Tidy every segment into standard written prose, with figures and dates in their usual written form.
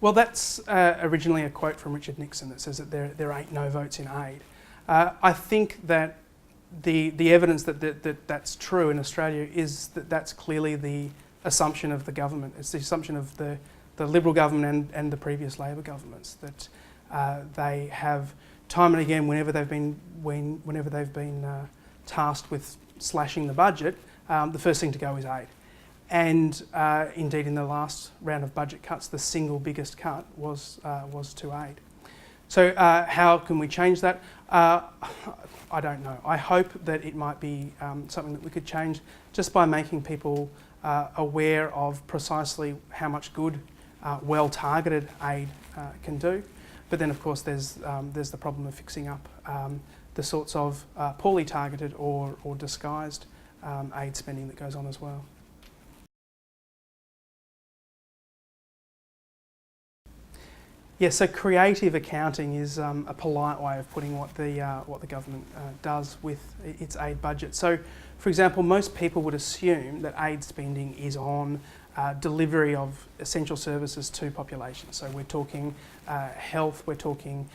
Well, that's originally a quote from Richard Nixon that says that there ain't no votes in aid. I think that the evidence that's true in Australia is that that's clearly the assumption of the government. It's the assumption of the Liberal government and the previous Labor governments that they have time and again, whenever they've been tasked with slashing the budget, the first thing to go is aid. And indeed, in the last round of budget cuts, the single biggest cut was to aid. So how can we change that? I don't know. I hope that it might be something that we could change just by making people aware of precisely how much good well-targeted aid can do. But then, of course, there's the problem of fixing up the sorts of poorly targeted or disguised aid spending that goes on as well. Yeah, so creative accounting is a polite way of putting what the government does with its aid budget. So, for example, most people would assume that aid spending is on delivery of essential services to populations. So we're talking health, we're talking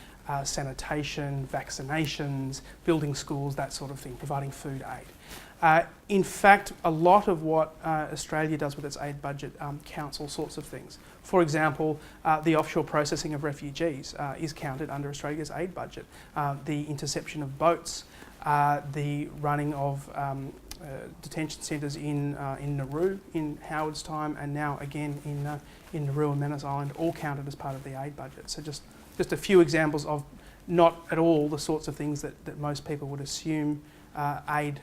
sanitation, vaccinations, building schools, that sort of thing, providing food aid. In fact, a lot of what Australia does with its aid budget counts all sorts of things. For example, the offshore processing of refugees is counted under Australia's aid budget. The interception of boats, the running of detention centres in Nauru in Howard's time, and now again in Nauru and Manus Island, all counted as part of the aid budget. So just a few examples of not at all the sorts of things that most people would assume aid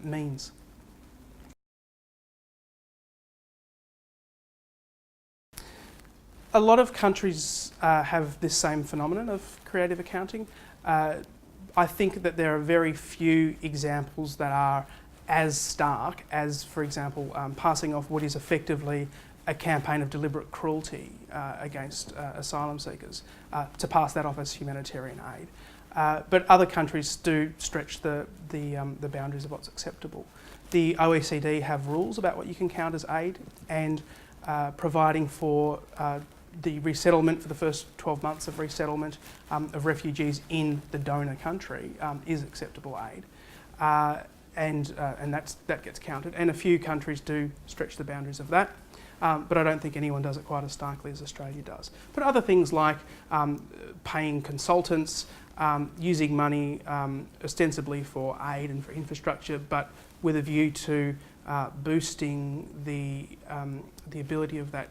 means. A lot of countries have this same phenomenon of creative accounting. I think that there are very few examples that are as stark as, for example, passing off what is effectively a campaign of deliberate cruelty against asylum seekers, to pass that off as humanitarian aid. But other countries do stretch the boundaries of what's acceptable. The OECD have rules about what you can count as aid, and providing for the resettlement for the first 12 months of resettlement of refugees in the donor country is acceptable aid. And that gets counted. And a few countries do stretch the boundaries of that. But I don't think anyone does it quite as starkly as Australia does. But other things like paying consultants, using money ostensibly for aid and for infrastructure, but with a view to boosting the ability of that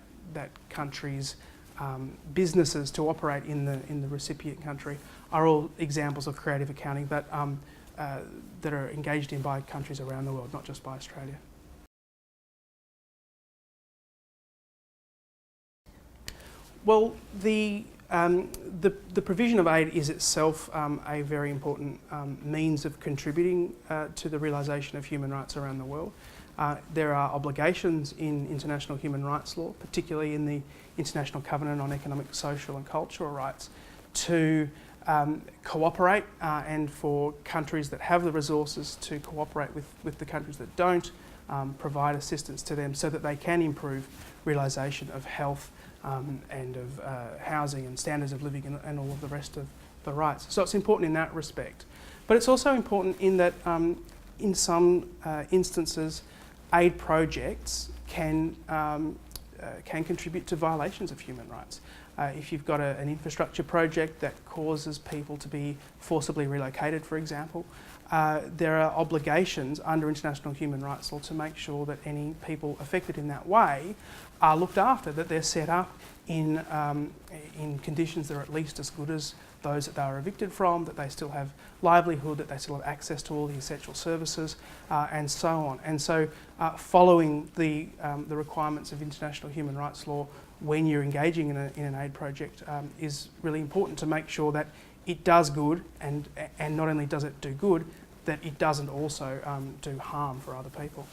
country's businesses to operate in the recipient country, are all examples of creative accounting that are engaged in by countries around the world, not just by Australia. Well, the provision of aid is itself a very important means of contributing to the realisation of human rights around the world. There are obligations in international human rights law, particularly in the International Covenant on Economic, Social and Cultural Rights, to cooperate and for countries that have the resources to cooperate with the countries that don't, provide assistance to them so that they can improve realisation of health and of housing and standards of living and all of the rest of the rights. So it's important in that respect. But it's also important in that in some instances aid projects can contribute to violations of human rights. If you've got an infrastructure project that causes people to be forcibly relocated, for example, there are obligations under international human rights law to make sure that any people affected in that way are looked after, that they're set up in conditions that are at least as good as those that they were evicted from, that they still have livelihood, that they still have access to all the essential services, and so on. And so following the requirements of international human rights law when you're engaging in an aid project is really important to make sure that it does good, and not only does it do good, that it doesn't also do harm for other people.